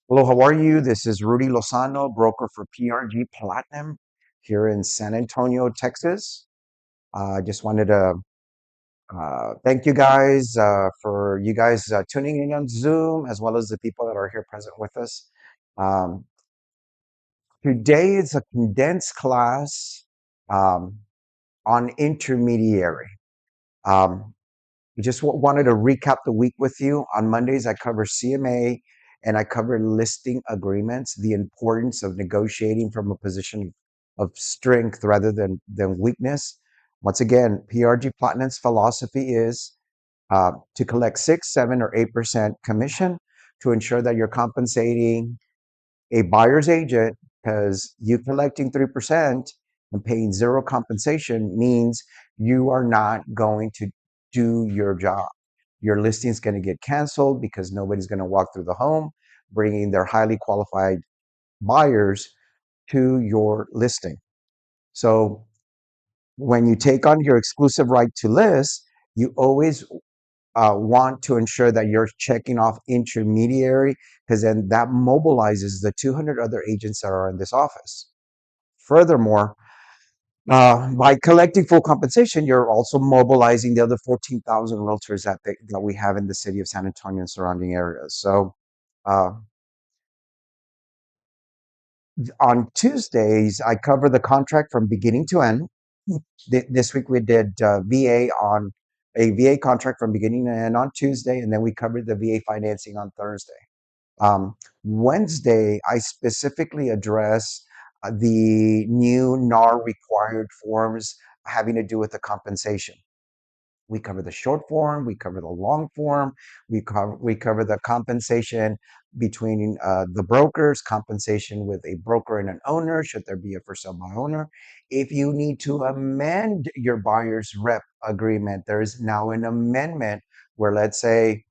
Hello, how are you? This is Rudy Lozano, broker for PRG Platinum here in San Antonio, Texas. I just wanted to thank you guys for you guys tuning in on Zoom, as well as the people that are here present with us. Um, Today is a condensed class um, on intermediary. Um, I just wanted to recap the week with you. On Mondays, I cover CMA and I cover listing agreements, the importance of negotiating from a position of strength rather than weakness. Once again, PRG Platinum's philosophy is to collect 6, 7, or 8% commission to ensure that you're compensating a buyer's agent, because you collecting 3% and paying zero compensation means you are not going to do your job. Your listing is going to get canceled because nobody's going to walk through the home, bringing their highly qualified buyers to your listing. So when you take on your exclusive right to list, you always want to ensure that you're checking off intermediary, because then that mobilizes the 200 other agents that are in this office. Furthermore, by collecting full compensation, you're also mobilizing the other 14,000 realtors that we have in the city of San Antonio and surrounding areas. So uh, on Tuesdays, I cover the contract from beginning to end. This week we did VA on a VA contract from beginning to end on Tuesday, and then we covered the VA financing on Thursday. Wednesday, I specifically address the new NAR required forms having to do with the compensation. We cover the short form, we cover the long form, we cover the compensation between the brokers, compensation with a broker and an owner, should there be a for sale by owner. If you need to amend your buyer's rep agreement, there is now an amendment where, let's say,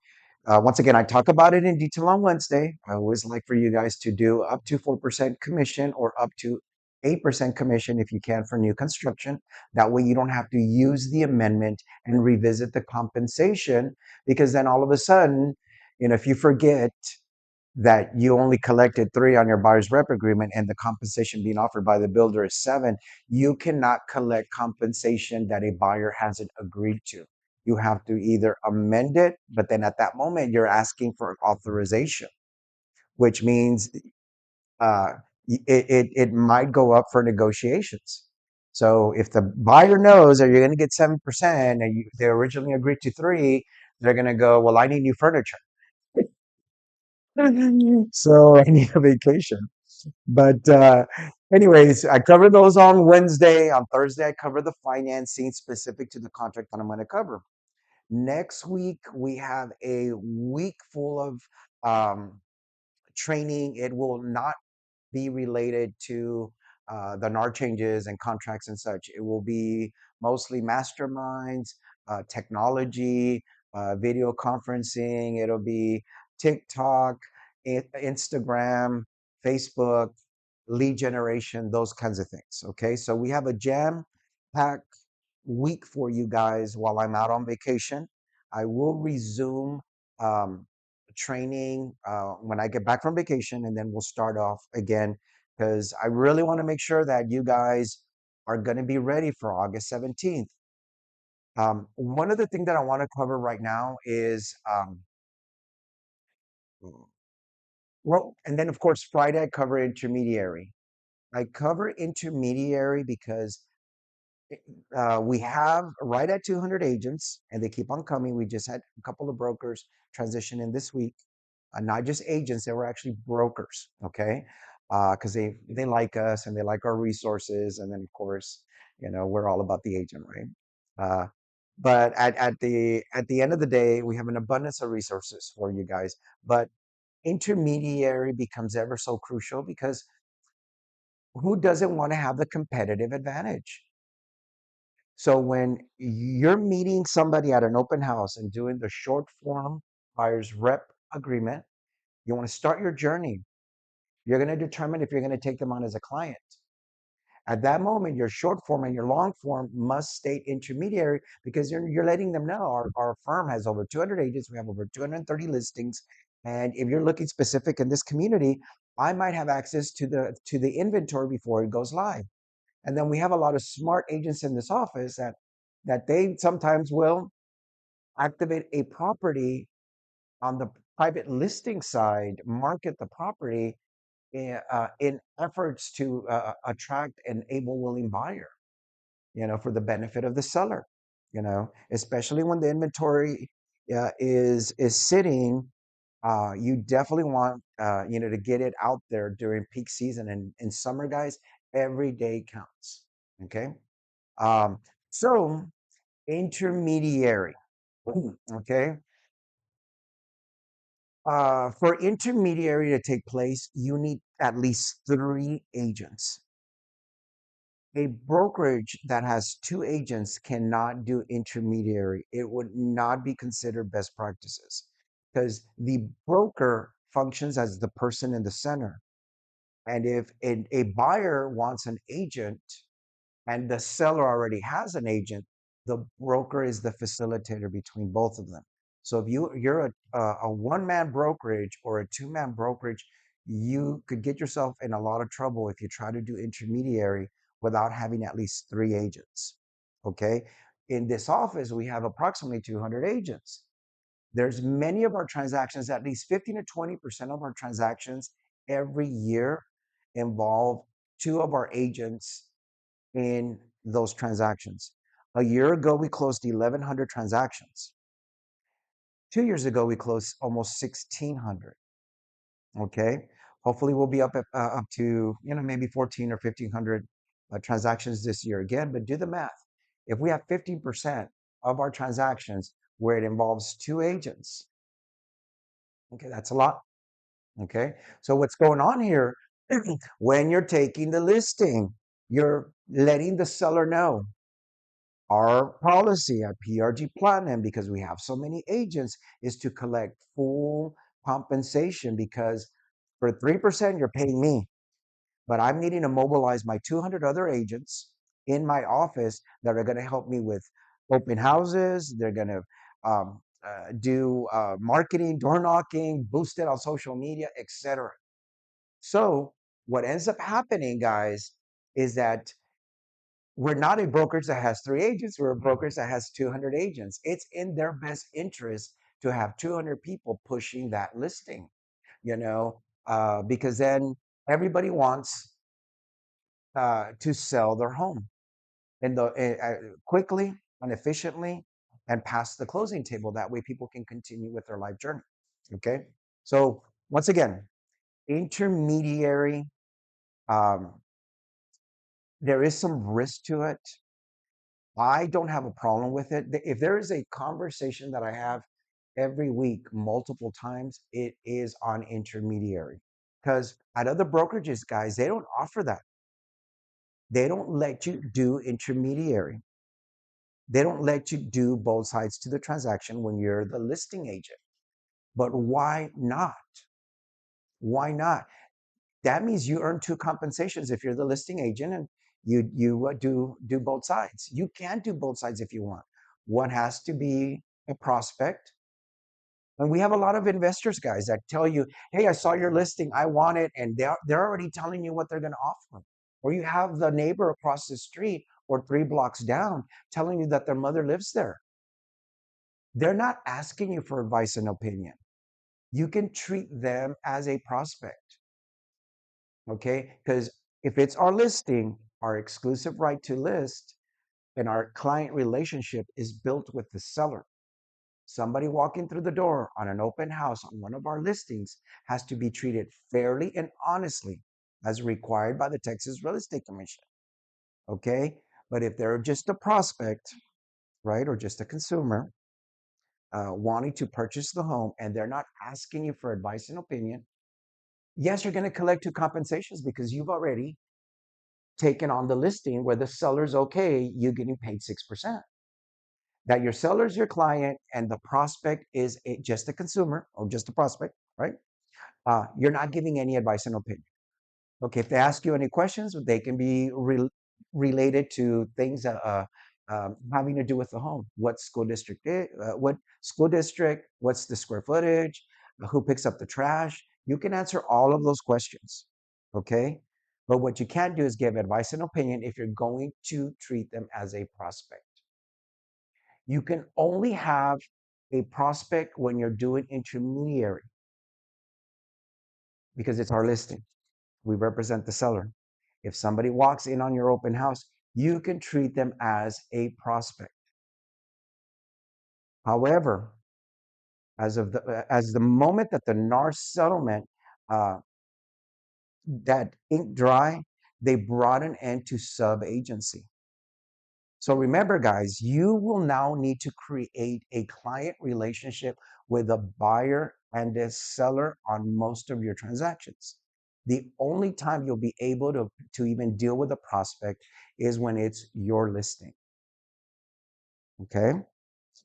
once again, I talk about it in detail on Wednesday. I always like for you guys to do up to 4% commission or up to 8% commission if you can for new construction. That way you don't have to use the amendment and revisit the compensation, because then all of a sudden, if you forget that you only collected 3 on your buyer's rep agreement and the compensation being offered by the builder is 7, you cannot collect compensation that a buyer hasn't agreed to. You have to either amend it, but then at that moment you're asking for authorization, which means uh, it might go up for negotiations. So if the buyer knows that you're going to get 7% and they originally agreed to 3, they're going to go, well, I need new furniture. So I need a vacation. But anyways, I cover those on Wednesday. On Thursday, I cover the financing specific to the contract that I'm going to cover. Next week, we have a week full of um, training. It will not be related to the NAR changes and contracts and such. It will be mostly masterminds, technology, video conferencing. It'll be TikTok, Instagram, Facebook, lead generation, those kinds of things. Okay, so we have a jam-packed week for you guys while I'm out on vacation. I will resume um, training when I get back from vacation, and then we'll start off again, because I really want to make sure that you guys are going to be ready for August 17th. One of the things that I want to cover right now is, well, and then of course, Friday I cover intermediary. I cover intermediary because we have right at 200 agents, and they keep on coming. We just had a couple of brokers transition in this week, not just agents; they were actually brokers. Okay, because they like us and they like our resources, and then of course, we're all about the agent, right? Uh, but at the end of the day, we have an abundance of resources for you guys. But intermediary becomes ever so crucial, because who doesn't want to have the competitive advantage? So when you're meeting somebody at an open house and doing the short form buyer's rep agreement, you want to start your journey. You're going to determine if you're going to take them on as a client. At that moment, your short form and your long form must state intermediary, because you're letting them know our firm has over 200 agents. We have over 230 listings. And if you're looking specific in this community, I might have access to the inventory before it goes live. And then we have a lot of smart agents in this office that they sometimes will activate a property on the private listing side, market the property in efforts to attract an able, willing buyer, for the benefit of the seller, especially when the inventory is sitting. You definitely want, to get it out there during peak season, and in summer, guys, every day counts. Okay. Um, so intermediary. Okay. For intermediary to take place, you need at least three agents. A brokerage that has two agents cannot do intermediary. It would not be considered best practices because the broker functions as the person in the center. And if a buyer wants an agent, and the seller already has an agent, the broker is the facilitator between both of them. So if you're a one-man brokerage or a two-man brokerage, you could get yourself in a lot of trouble if you try to do intermediary without having at least three agents. Okay. In this office, we have approximately 200 agents. There's many of our transactions, at least 15 to 20% of our transactions every year involve two of our agents in those transactions. A year ago, we closed 1,100 transactions. 2 years ago, we closed almost 1,600. Okay. Hopefully, we'll be up to maybe 14 or 1,500 transactions this year again. But do the math. If we have 15% of our transactions where it involves two agents, okay, that's a lot. Okay. So what's going on here? When you're taking the listing, you're letting the seller know our policy at PRG Platinum, because we have so many agents, is to collect full compensation, because for 3%, you're paying me, but I'm needing to mobilize my 200 other agents in my office that are going to help me with open houses. They're going to do marketing, door knocking, boost it on social media, etc. So what ends up happening, guys, is that we're not a brokerage that has three agents. We're a brokerage that has 200 agents. It's in their best interest to have 200 people pushing that listing, because then everybody wants to sell their home quickly and efficiently and pass the closing table. That way people can continue with their life journey. Okay. So once again, intermediary, um, there is some risk to it. I don't have a problem with it. If there is a conversation that I have every week, multiple times, it is on intermediary. Because at other brokerages, guys, they don't offer that. They don't let you do intermediary. They don't let you do both sides to the transaction when you're the listing agent. But why not? Why not? That means you earn two compensations if you're the listing agent, and you do both sides. You can do both sides if you want. One has to be a prospect. And we have a lot of investors, guys, that tell you, hey, I saw your listing, I want it, and they're already telling you what they're going to offer. Or you have the neighbor across the street or 3 blocks down telling you that their mother lives there. They're not asking you for advice and opinion. You can treat them as a prospect. Okay. Because if it's our listing, our exclusive right to list, and our client relationship is built with the seller. Somebody walking through the door on an open house on one of our listings has to be treated fairly and honestly as required by the Texas Real Estate Commission. Okay. But if they're just a prospect, right, or just a consumer wanting to purchase the home, and they're not asking you for advice and opinion, yes, you're going to collect two compensations because you've already taken on the listing where the seller's okay, you getting paid 6%. That your seller's your client and the prospect is just a consumer or just a prospect, right? You're not giving any advice and opinion. Okay, if they ask you any questions, they can be related to things having to do with the home. What school district? What school district? What's the square footage? who picks up the trash. You can answer all of those questions, okay? But what you can't do is give advice and opinion if you're going to treat them as a prospect. You can only have a prospect when you're doing intermediary because it's our listing. We represent the seller. If somebody walks in on your open house, you can treat them as a prospect. However, as the moment that the NAR settlement uh, that ink dry, they brought an end to sub agency. So remember, guys, you will now need to create a client relationship with a buyer and a seller on most of your transactions. The only time you'll be able to even deal with a prospect is when it's your listing. Okay.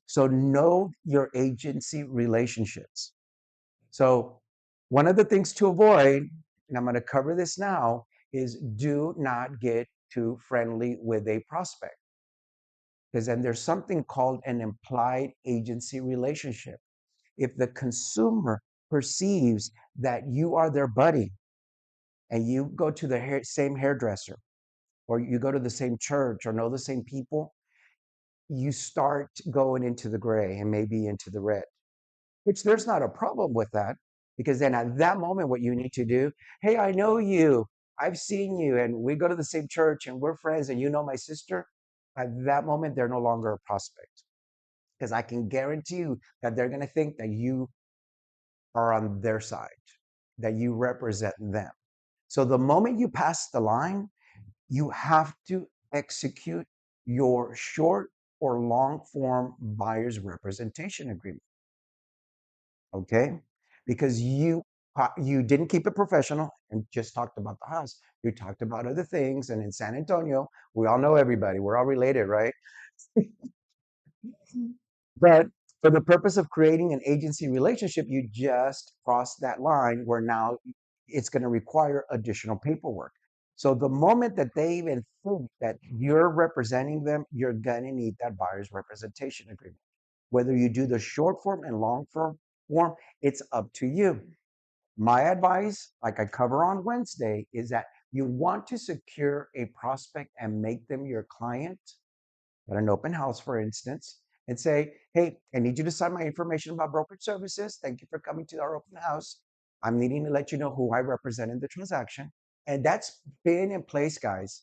So know your agency relationships. So one of the things to avoid, and I'm going to cover this now, is do not get too friendly with a prospect. Because then there's something called an implied agency relationship. If the consumer perceives that you are their buddy and you go to the same hairdresser or you go to the same church or know the same people, you start going into the gray and maybe into the red, which there's not a problem with that. Because then at that moment, what you need to do, hey, I know you, I've seen you, and we go to the same church and we're friends and you know my sister. At that moment, they're no longer a prospect. Because I can guarantee you that they're going to think that you are on their side, that you represent them. So the moment you pass the line, you have to execute your short or long form buyer's representation agreement. Okay? Because you didn't keep it professional and just talked about the house. You talked about other things. And in San Antonio, we all know everybody. We're all related, right? But for the purpose of creating an agency relationship, you just cross that line where now it's going to require additional paperwork. So the moment that they even think that you're representing them, you're going to need that buyer's representation agreement. Whether you do the short form and long form, it's up to you. My advice, like I cover on Wednesday, is that you want to secure a prospect and make them your client at an open house, for instance, and say, hey, I need you to sign my information about brokerage services. Thank you for coming to our open house. I'm needing to let you know who I represent in the transaction. And that's been in place, guys.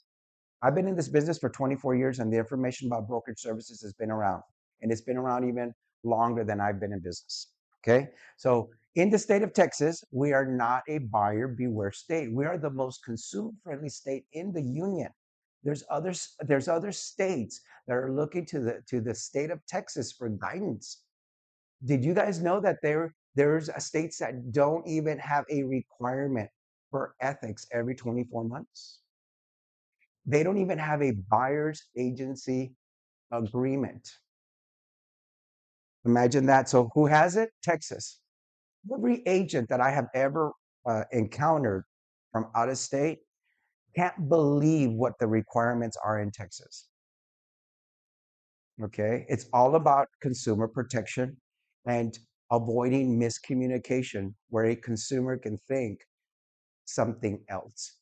I've been in this business for 24 years, and the information about brokerage services has been around. And it's been around even longer than I've been in business. Okay. So in the state of Texas, we are not a buyer beware state. We are the most consumer friendly state in the union. There's other states that are looking to the state of Texas for guidance. Did you guys know that there's states that don't even have a requirement for ethics every 24 months? They don't even have a buyer's agency agreement. Imagine that. So who has it? Texas. Every agent that I have ever encountered from out of state can't believe what the requirements are in Texas. Okay. It's all about consumer protection and avoiding miscommunication where a consumer can think something else.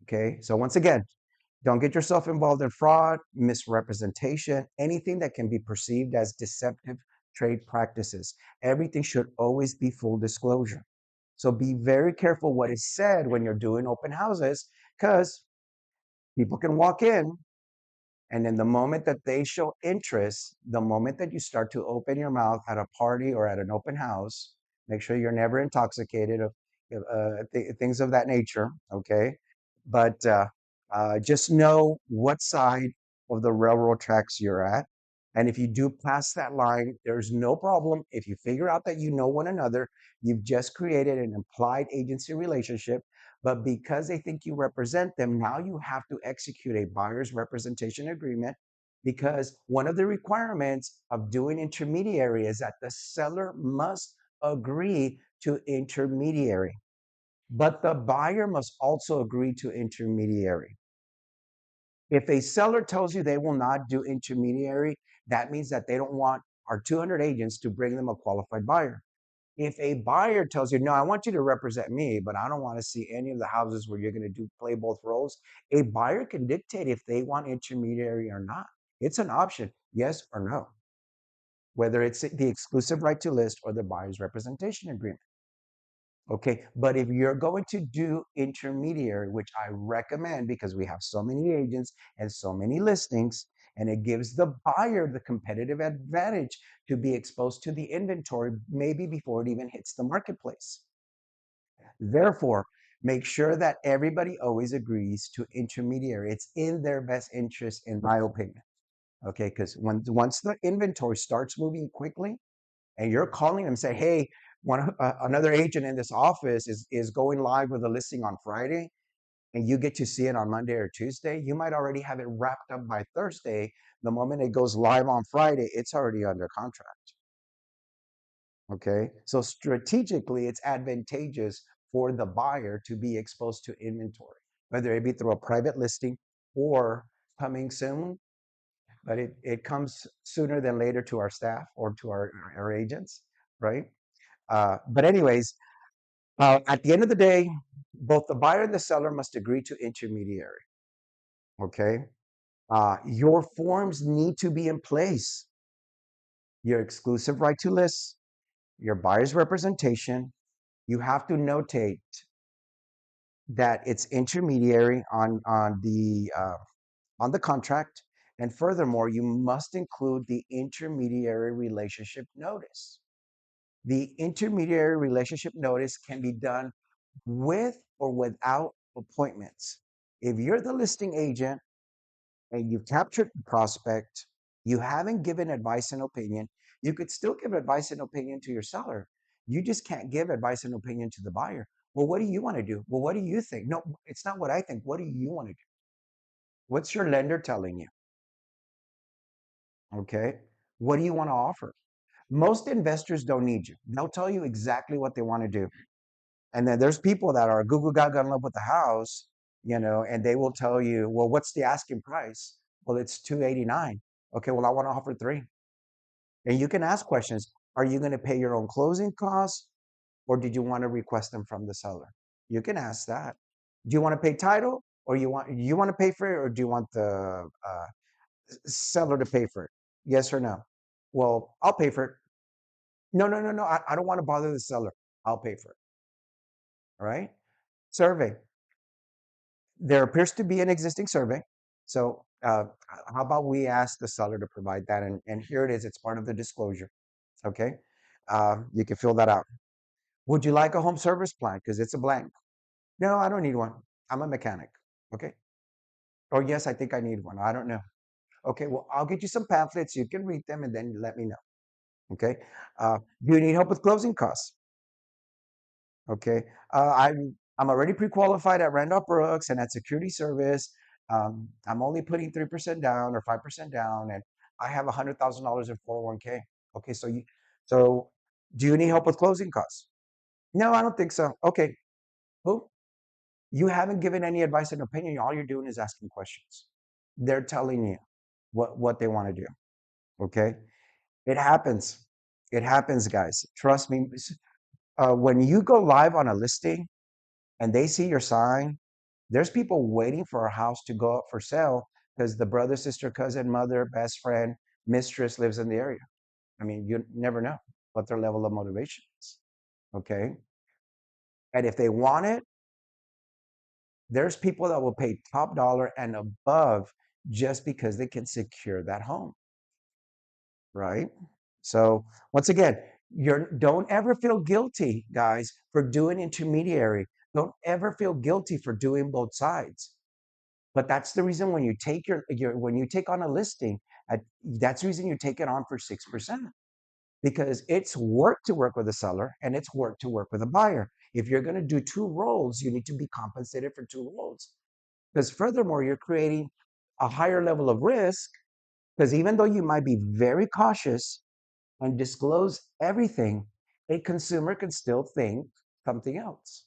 Okay. So once again, don't get yourself involved in fraud, misrepresentation, anything that can be perceived as deceptive trade practices. Everything should always be full disclosure. So be very careful what is said when you're doing open houses because people can walk in and in the moment that they show interest, the moment that you start to open your mouth at a party or at an open house, make sure you're never intoxicated of things of that nature. Okay. But just know what side of the railroad tracks you're at. And if you do pass that line, there's no problem. If you figure out that you know one another, you've just created an implied agency relationship. But because they think you represent them, now you have to execute a buyer's representation agreement because one of the requirements of doing intermediary is that the seller must agree to intermediary. But the buyer must also agree to intermediary. If a seller tells you they will not do intermediary, that means that they don't want our 200 agents to bring them a qualified buyer. If a buyer tells you, no, I want you to represent me, but I don't want to see any of the houses where you're going to play both roles, a buyer can dictate if they want intermediary or not. It's an option, yes or no, whether it's the exclusive right to list or the buyer's representation agreement. Okay, but if you're going to do intermediary, which I recommend because we have so many agents and so many listings, and it gives the buyer the competitive advantage to be exposed to the inventory maybe before it even hits the marketplace. Therefore, make sure that everybody always agrees to intermediary. It's in their best interest, in my opinion. Okay, because once the inventory starts moving quickly, and you're calling them, say, hey, another agent in this office is going live with a listing on Friday, and you get to see it on Monday or Tuesday, you might already have it wrapped up by Thursday. The moment it goes live on Friday, it's already under contract. Okay, so strategically, it's advantageous for the buyer to be exposed to inventory, whether it be through a private listing or coming soon, but it comes sooner than later to our staff or to our agents, right? But anyways, at the end of the day, both the buyer and the seller must agree to intermediary. Okay. Your forms need to be in place. Your exclusive right to list, your buyer's representation. You have to notate that it's intermediary on the contract, and furthermore, you must include the intermediary relationship notice. The intermediary relationship notice can be done with or without appointments. If you're the listing agent and you've captured the prospect, you haven't given advice and opinion, you could still give advice and opinion to your seller. You just can't give advice and opinion to the buyer. Well, what do you want to do? Well, what do you think? No, it's not what I think. What do you want to do? What's your lender telling you? Okay. What do you want to offer? Most investors don't need you. They'll tell you exactly what they want to do. And then there's people that are Google gaga in love with the house, and they will tell you, well, what's the asking price? Well, it's 289. Okay, well, I want to offer three. And you can ask questions. Are you going to pay your own closing costs, or did you want to request them from the seller? You can ask that. Do you want to pay title, or you want to pay for it, or do you want the seller to pay for it? Yes or no? Well, I'll pay for it. No, no, no, no. I don't want to bother the seller. I'll pay for it. All right. Survey. There appears to be an existing survey. So how about we ask the seller to provide that? And here it is. It's part of the disclosure. Okay. You can fill that out. Would you like a home service plan? Because it's a blank. No, I don't need one. I'm a mechanic. Okay. Or yes, I think I need one. I don't know. Okay. Well, I'll get you some pamphlets. You can read them and then let me know. Okay. Do you need help with closing costs? Okay. I'm already pre-qualified at Randolph Brooks and at Security Service. I'm only putting 3% down or 5% down, and I have $100,000 in 401k. Okay, so do you need help with closing costs? No, I don't think so. Okay, who? You haven't given any advice and opinion. All you're doing is asking questions. They're telling you what they want to do. Okay, it happens. It happens, guys. Trust me. When you go live on a listing and they see your sign, there's people waiting for a house to go up for sale because the brother, sister, cousin, mother, best friend, mistress lives in the area. I mean, you never know what their level of motivation is. Okay. And if they want it, there's people that will pay top dollar and above just because they can secure that home. Right. So once again, don't ever feel guilty, guys, for doing intermediary. Don't ever feel guilty for doing both sides. But that's the reason when you take when you take on a listing, that's the reason you take it on for 6%, because it's work to work with a seller and it's work to work with a buyer. If you're going to do two roles, you need to be compensated for two roles. Because furthermore, you're creating a higher level of risk, because even though you might be very cautious and disclose everything, a consumer can still think something else.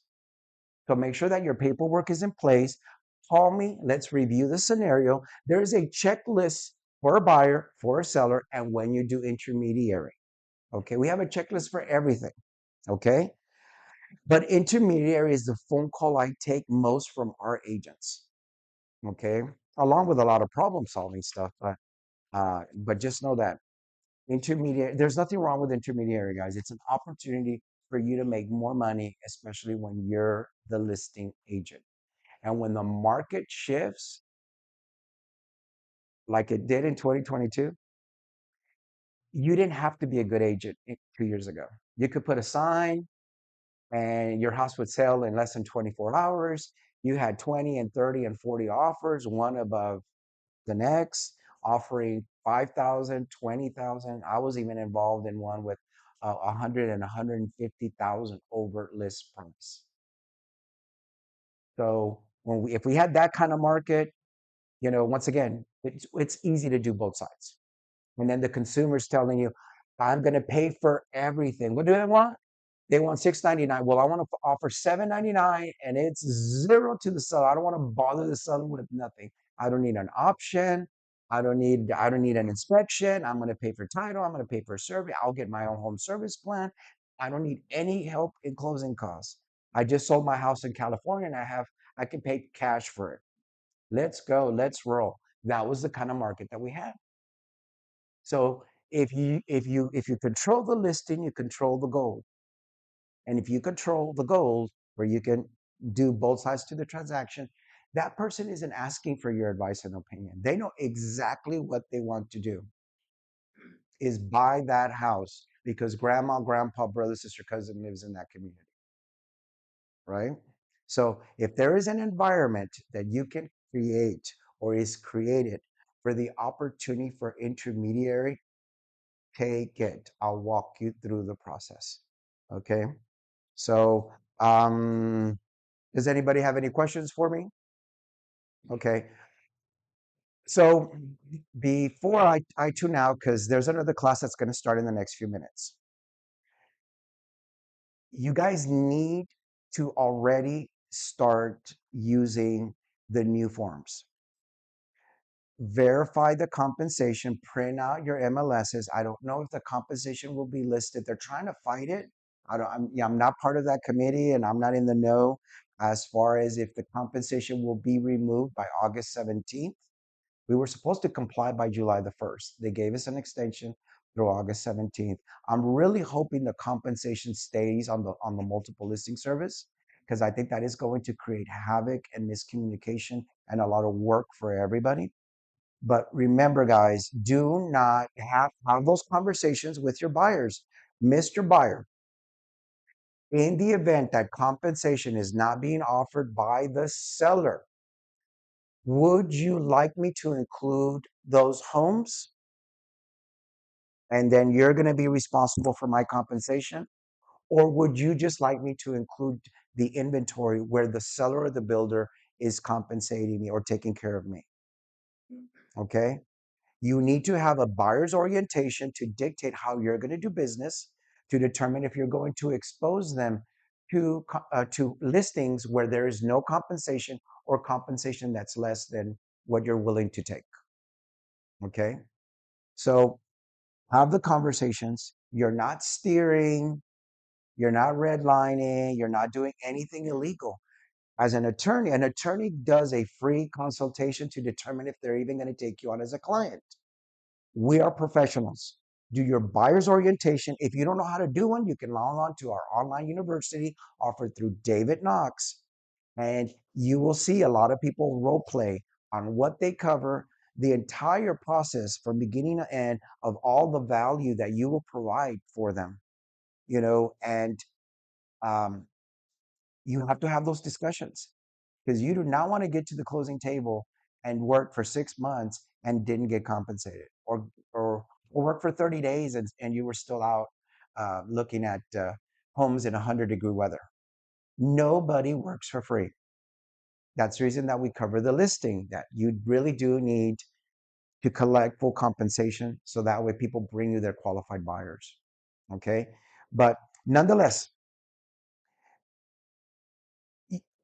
So make sure that your paperwork is in place. Call me. Let's review the scenario. There is a checklist for a buyer, for a seller, and when you do intermediary. Okay, we have a checklist for everything. Okay. But intermediary is the phone call I take most from our agents. Okay. Along with a lot of problem solving stuff. But just know that intermediary, there's nothing wrong with intermediary, guys. It's an opportunity for you to make more money, especially when you're the listing agent. And when the market shifts like it did in 2022, you didn't have to be a good agent 2 years ago. You could put a sign and your house would sell in less than 24 hours. You had 20 and 30 and 40 offers, one above the next, offering 5,000, 20,000. I was even involved in one with 100 and 150,000 over list price. So if we had that kind of market, once again, it's easy to do both sides. And then the consumer's telling you, I'm going to pay for everything. What do they want? They want $6.99. Well, I want to offer $7.99 and it's zero to the seller. I don't want to bother the seller with nothing. I don't need an option. I don't need an inspection. I'm going to pay for title. I'm going to pay for a survey. I'll get my own home service plan. I don't need any help in closing costs. I just sold my house in California and I can pay cash for it. Let's go. Let's roll. That was the kind of market that we had. So if you control the listing, you control the gold. And if you control the gold, where you can do both sides to the transaction, that person isn't asking for your advice and opinion. They know exactly what they want to do is buy that house because grandma, grandpa, brother, sister, cousin lives in that community, right? So if there is an environment that you can create or is created for the opportunity for intermediary, take it. I'll walk you through the process. Okay. So, does anybody have any questions for me? Okay. So before I tune out, because there's another class that's going to start in the next few minutes, you guys need to already start using the new forms. Verify the compensation, print out your MLSs. I don't know if the compensation will be listed. They're trying to fight it. I'm not part of that committee and I'm not in the know as far as if the compensation will be removed by August 17th. We were supposed to comply by July the 1st. They gave us an extension through August 17th. I'm really hoping the compensation stays on the multiple listing service because I think that is going to create havoc and miscommunication and a lot of work for everybody. But remember, guys, do not have those conversations with your buyers. Mr. Buyer, in the event that compensation is not being offered by the seller, would you like me to include those homes? And then you're going to be responsible for my compensation? Or would you just like me to include the inventory where the seller or the builder is compensating me or taking care of me? Okay. You need to have a buyer's orientation to dictate how you're going to do business, to determine if you're going to expose them to listings where there is no compensation or compensation that's less than what you're willing to take. Okay, so have the conversations. You're not steering, you're not redlining, you're not doing anything illegal. As an attorney does a free consultation to determine if they're even going to take you on as a client. We are professionals. Do your buyer's orientation. If you don't know how to do one, you can log on to our online university offered through David Knox, and you will see a lot of people role play on what they cover, the entire process from beginning to end of all the value that you will provide for them. And um, you have to have those discussions because you do not want to get to the closing table and work for 6 months and didn't get compensated, or work for 30 days and you were still out looking at homes in 100-degree weather. Nobody works for free. That's the reason that we cover the listing, that you really do need to collect full compensation so that way people bring you their qualified buyers. Okay. But nonetheless,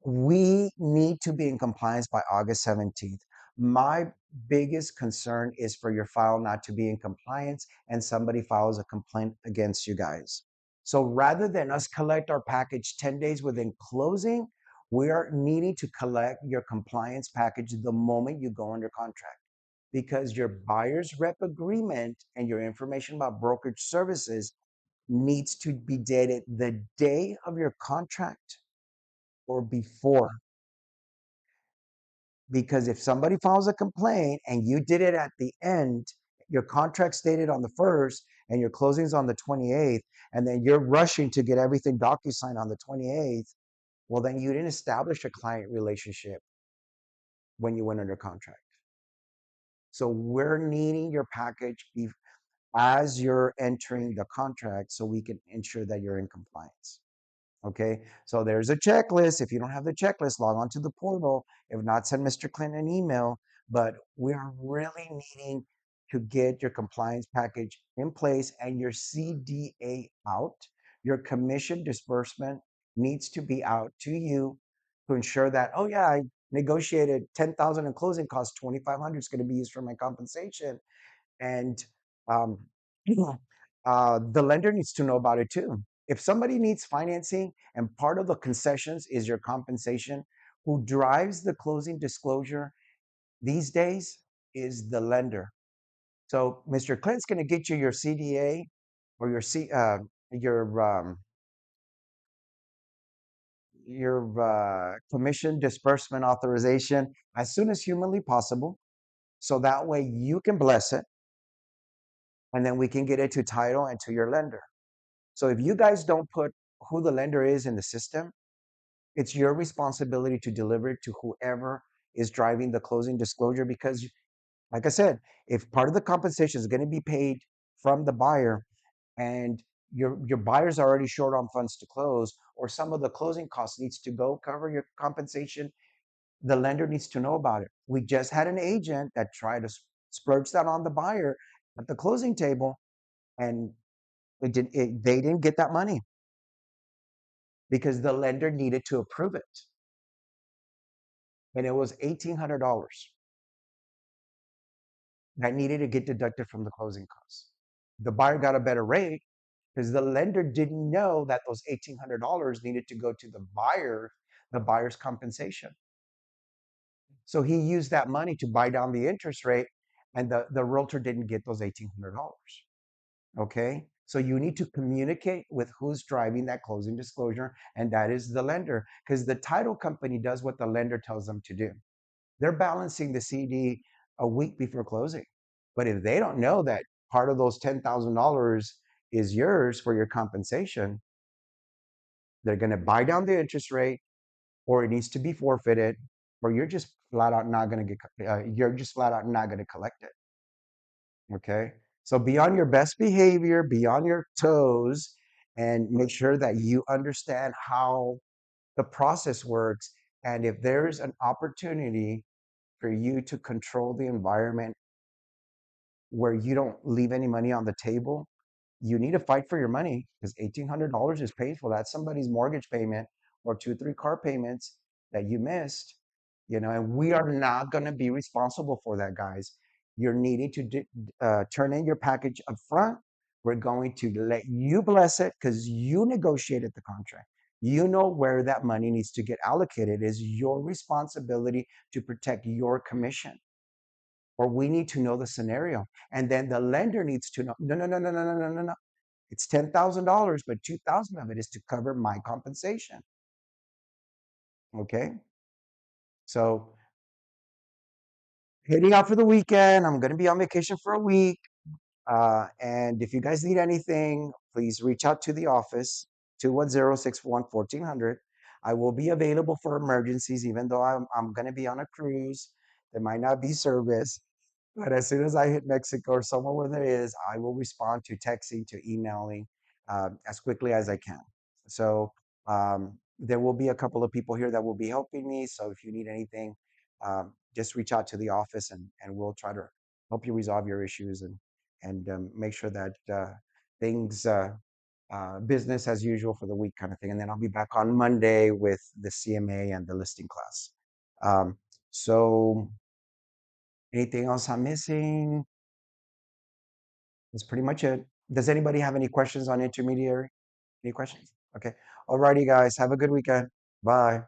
we need to be in compliance by August 17th. My biggest concern is for your file not to be in compliance and somebody files a complaint against you guys. So rather than us collect our package 10 days within closing, we are needing to collect your compliance package the moment you go under contract, because your buyer's rep agreement and your information about brokerage services needs to be dated the day of your contract or before. Because if somebody files a complaint and you did it at the end, your contract stated on the 1st and your closing's on the 28th, and then you're rushing to get everything DocuSign on the 28th, well, then you didn't establish a client relationship when you went under contract. So we're needing your package as you're entering the contract so we can ensure that you're in compliance. Okay, so there's a checklist. If you don't have the checklist, log on to the portal. If not, send Mr. Clinton an email. But we are really needing to get your compliance package in place and your CDA out. Your commission disbursement needs to be out to you to ensure that, oh yeah, I negotiated 10,000 in closing costs, 2,500 is going to be used for my compensation. And um, the lender needs to know about it too. If somebody needs financing and part of the concessions is your compensation, who drives the closing disclosure these days is the lender. So Mr. Clint's going to get you your CDA or your commission disbursement authorization as soon as humanly possible, so that way you can bless it, and then we can get it to title and to your lender. So if you guys don't put who the lender is in the system, it's your responsibility to deliver it to whoever is driving the closing disclosure. Because, like I said, if part of the compensation is going to be paid from the buyer and your buyer's already short on funds to close, or some of the closing costs needs to go cover your compensation, the lender needs to know about it. We just had an agent that tried to splurge that on the buyer at the closing table, and they didn't get that money because the lender needed to approve it. And it was $1,800 that needed to get deducted from the closing costs. The buyer got a better rate because the lender didn't know that those $1,800 needed to go to the buyer's compensation. So he used that money to buy down the interest rate, and the realtor didn't get those $1,800. Okay. So you need to communicate with who's driving that closing disclosure, and that is the lender, because the title company does what the lender tells them to do. They're balancing the CD a week before closing. But if they don't know that part of those $10,000 is yours for your compensation, they're going to buy down the interest rate, or it needs to be forfeited, or you're just flat out not going to you're just flat out not going to collect it. Okay. So be on your best behavior, be on your toes, and make sure that you understand how the process works. And if there's an opportunity for you to control the environment where you don't leave any money on the table, you need to fight for your money, because $1,800 is painful. That's somebody's mortgage payment or 2, 3 car payments that you missed, and we are not going to be responsible for that, guys. You're needing to turn in your package up front. We're going to let you bless it because you negotiated the contract. You know where that money needs to get allocated. It is your responsibility to protect your commission, or we need to know the scenario. And then the lender needs to know, no, no, no, no, no, no, no, no, no. It's $10,000, but 2,000 of it is to cover my compensation. Okay. So heading out for the weekend. I'm going to be on vacation for a week. And if you guys need anything, please reach out to the office, 210-641-1400. I will be available for emergencies, even though I'm going to be on a cruise. There might not be service. But as soon as I hit Mexico or somewhere where there is, I will respond to texting, to emailing as quickly as I can. So there will be a couple of people here that will be helping me. So if you need anything, just reach out to the office, and we'll try to help you resolve your issues, and make sure that things business as usual for the week kind of thing. And then I'll be back on Monday with the CMA and the listing class. So anything else I'm missing? That's pretty much it. Does anybody have any questions on intermediary? Any questions? Okay. Alrighty, guys. Have a good weekend. Bye.